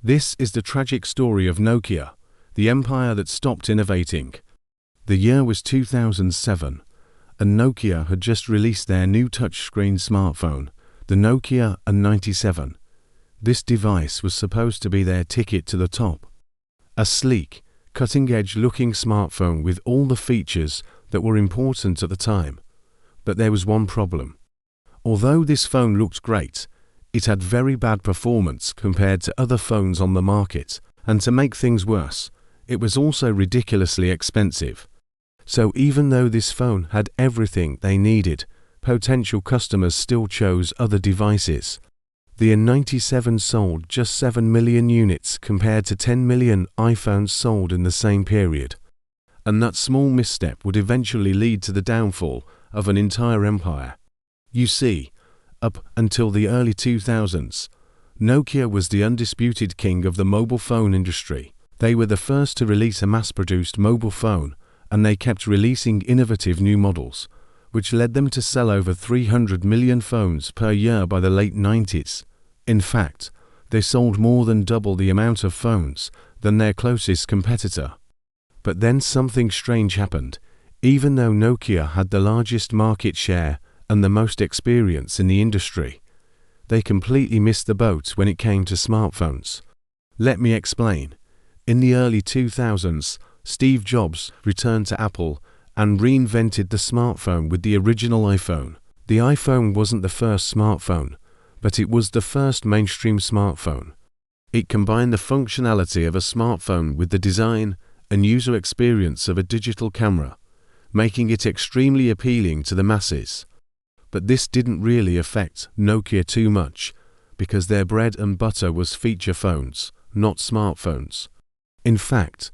This is the tragic story of Nokia, the empire that stopped innovating. The year was 2007, and Nokia had just released their new touchscreen smartphone, the Nokia N97. This device was supposed to be their ticket to the top. A sleek, cutting-edge looking smartphone with all the features that were important at the time. But there was one problem. Although this phone looked great, it had very bad performance compared to other phones on the market, and to make things worse, it was also ridiculously expensive. So even though this phone had everything they needed, potential customers still chose other devices. The N97 sold just 7 million units compared to 10 million iPhones sold in the same period. And that small misstep would eventually lead to the downfall of an entire empire. You see, up until the early 2000s, Nokia was the undisputed king of the mobile phone industry. They were the first to release a mass-produced mobile phone, and they kept releasing innovative new models, which led them to sell over 300 million phones per year by the late 90s. In fact, they sold more than double the amount of phones than their closest competitor. But then something strange happened. Even though Nokia had the largest market share and the most experience in the industry, they completely missed the boat when it came to smartphones. Let me explain. In the early 2000s, Steve Jobs returned to Apple and reinvented the smartphone with the original iPhone. The iPhone wasn't the first smartphone, but it was the first mainstream smartphone. It combined the functionality of a smartphone with the design and user experience of a digital camera, making it extremely appealing to the masses. But this didn't really affect Nokia too much, because their bread and butter was feature phones, not smartphones. In fact,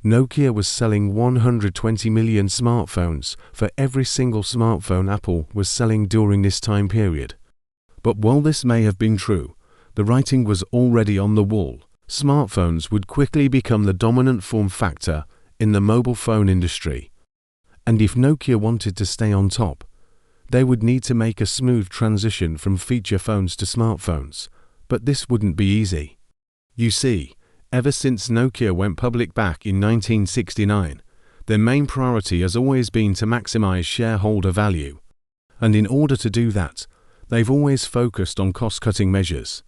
Nokia was selling 120 million smartphones for every single smartphone Apple was selling during this time period. But while this may have been true, the writing was already on the wall. Smartphones would quickly become the dominant form factor in the mobile phone industry. And if Nokia wanted to stay on top, they would need to make a smooth transition from feature phones to smartphones. But this wouldn't be easy. You see, ever since Nokia went public back in 1969, their main priority has always been to maximize shareholder value. And in order to do that, they've always focused on cost-cutting measures.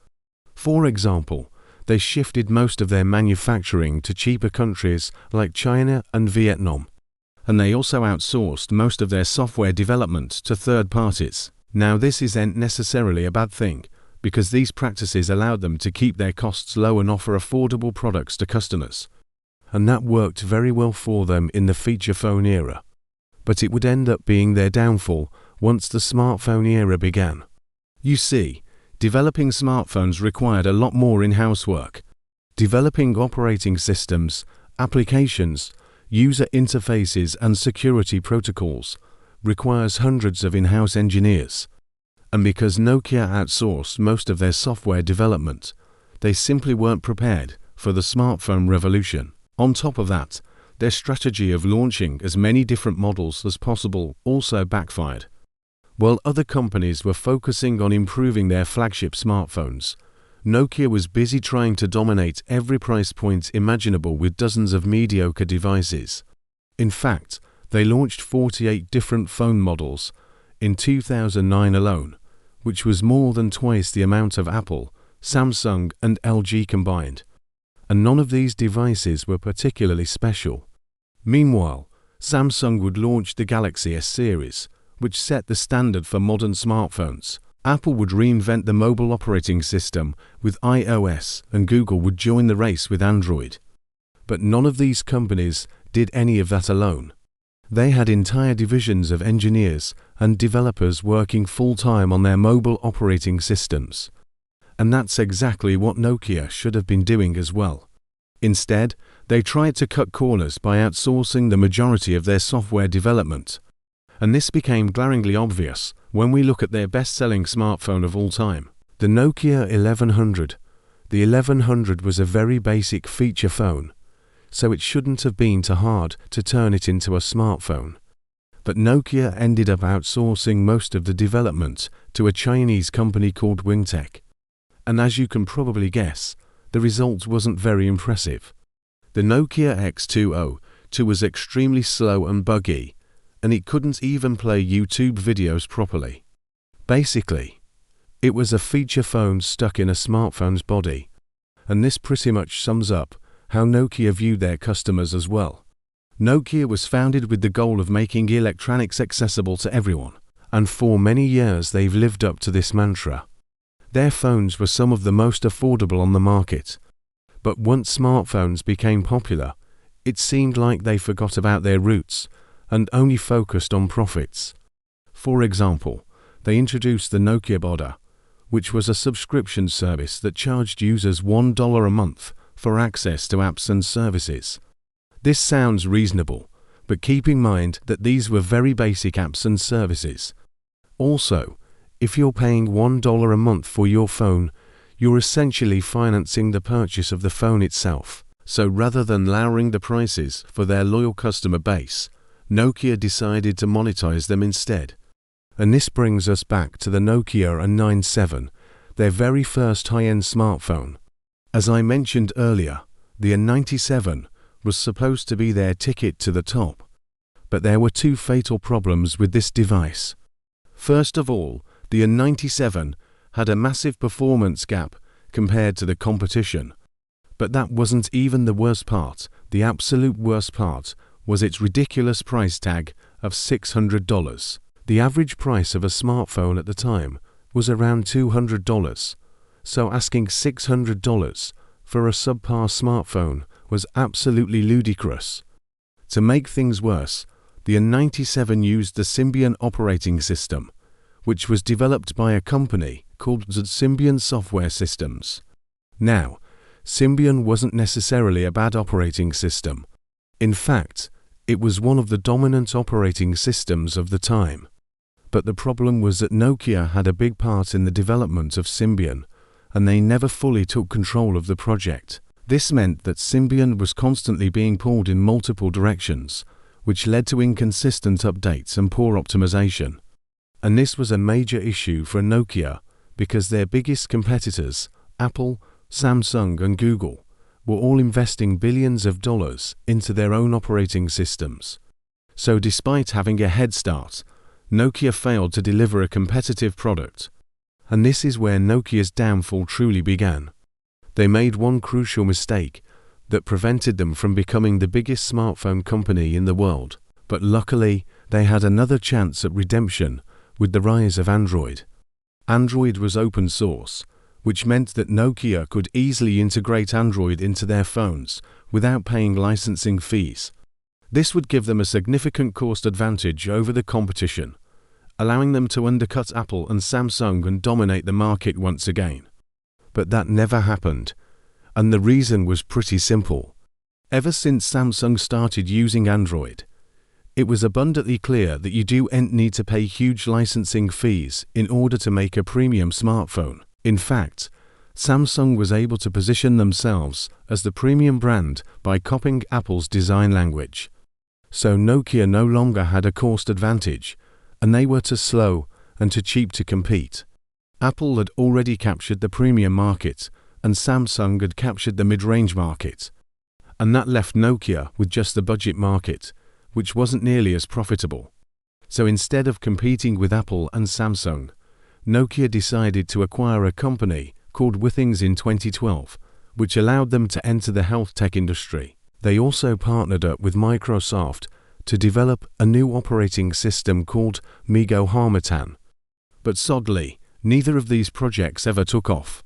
For example, they shifted most of their manufacturing to cheaper countries like China and Vietnam. And they also outsourced most of their software development to third parties. Now this isn't necessarily a bad thing, because these practices allowed them to keep their costs low and offer affordable products to customers. And that worked very well for them in the feature phone era. But it would end up being their downfall once the smartphone era began. You see, developing smartphones required a lot more in-house work. Developing operating systems, applications, user interfaces and security protocols requires hundreds of in-house engineers. And because Nokia outsourced most of their software development, they simply weren't prepared for the smartphone revolution. On top of that, their strategy of launching as many different models as possible also backfired. While other companies were focusing on improving their flagship smartphones, Nokia was busy trying to dominate every price point imaginable with dozens of mediocre devices. In fact, they launched 48 different phone models in 2009 alone, which was more than twice the amount of Apple, Samsung and LG combined. And none of these devices were particularly special. Meanwhile, Samsung would launch the Galaxy S series, which set the standard for modern smartphones. Apple would reinvent the mobile operating system with iOS, and Google would join the race with Android. But none of these companies did any of that alone. They had entire divisions of engineers and developers working full-time on their mobile operating systems. And that's exactly what Nokia should have been doing as well. Instead, they tried to cut corners by outsourcing the majority of their software development. And this became glaringly obvious when we look at their best-selling smartphone of all time, the Nokia 1100. The 1100 was a very basic feature phone, so it shouldn't have been too hard to turn it into a smartphone. But Nokia ended up outsourcing most of the development to a Chinese company called Wingtech. And as you can probably guess, the result wasn't very impressive. The Nokia X202 was extremely slow and buggy, and it couldn't even play YouTube videos properly. Basically, it was a feature phone stuck in a smartphone's body. And this pretty much sums up how Nokia viewed their customers as well. Nokia was founded with the goal of making electronics accessible to everyone, and for many years they've lived up to this mantra. Their phones were some of the most affordable on the market. But once smartphones became popular, it seemed like they forgot about their roots and only focused on profits. For example, they introduced the Nokia Boda, which was a subscription service that charged users $1 a month for access to apps and services. This sounds reasonable, but keep in mind that these were very basic apps and services. Also, if you're paying $1 a month for your phone, you're essentially financing the purchase of the phone itself. So rather than lowering the prices for their loyal customer base, Nokia decided to monetize them instead. And this brings us back to the Nokia N97, their very first high-end smartphone. As I mentioned earlier, the N97 was supposed to be their ticket to the top. But there were two fatal problems with this device. First of all, the N97 had a massive performance gap compared to the competition. But that wasn't even the worst part. The absolute worst part was its ridiculous price tag of $600. The average price of a smartphone at the time was around $200, so asking $600 for a subpar smartphone was absolutely ludicrous. To make things worse, the N97 used the Symbian operating system, which was developed by a company called Symbian Software Systems. Now, Symbian wasn't necessarily a bad operating system. In fact, it was one of the dominant operating systems of the time. But the problem was that Nokia had a big part in the development of Symbian, and they never fully took control of the project. This meant that Symbian was constantly being pulled in multiple directions, which led to inconsistent updates and poor optimization. And this was a major issue for Nokia because their biggest competitors, Apple, Samsung and Google, were all investing billions of dollars into their own operating systems. So despite having a head start, Nokia failed to deliver a competitive product. And this is where Nokia's downfall truly began. They made one crucial mistake that prevented them from becoming the biggest smartphone company in the world. But luckily, they had another chance at redemption with the rise of Android. Android was open source, which meant that Nokia could easily integrate Android into their phones without paying licensing fees. This would give them a significant cost advantage over the competition, allowing them to undercut Apple and Samsung and dominate the market once again. But that never happened, and the reason was pretty simple. Ever since Samsung started using Android, it was abundantly clear that you don't need to pay huge licensing fees in order to make a premium smartphone. In fact, Samsung was able to position themselves as the premium brand by copying Apple's design language. So Nokia no longer had a cost advantage, and they were too slow and too cheap to compete. Apple had already captured the premium market, and Samsung had captured the mid-range market. And that left Nokia with just the budget market, which wasn't nearly as profitable. So instead of competing with Apple and Samsung, Nokia decided to acquire a company called Withings in 2012, which allowed them to enter the health tech industry. They also partnered up with Microsoft to develop a new operating system called Migo Harmatan. But sadly, neither of these projects ever took off.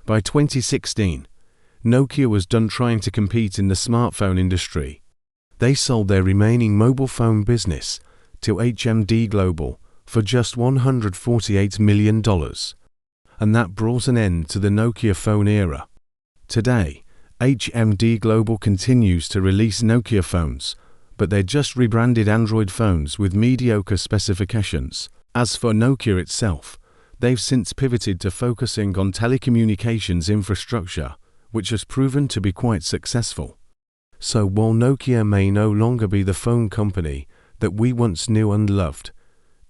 By 2016, Nokia was done trying to compete in the smartphone industry. They sold their remaining mobile phone business to HMD Global for just $148 million. And that brought an end to the Nokia phone era. Today, HMD Global continues to release Nokia phones, but they're just rebranded Android phones with mediocre specifications. As for Nokia itself, they've since pivoted to focusing on telecommunications infrastructure, which has proven to be quite successful. So while Nokia may no longer be the phone company that we once knew and loved,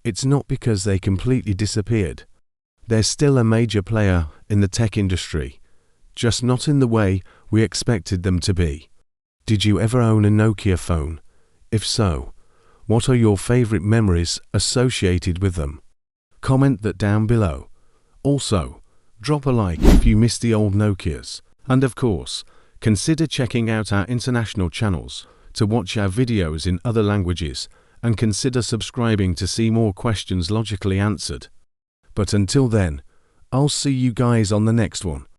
it's not because they completely disappeared. They're still a major player in the tech industry, just not in the way we expected them to be. Did you ever own a Nokia phone? If so, what are your favorite memories associated with them? Comment that down below. Also, drop a like if you miss the old Nokias. And of course, consider checking out our international channels to watch our videos in other languages, and consider subscribing to see more questions logically answered. But until then, I'll see you guys on the next one.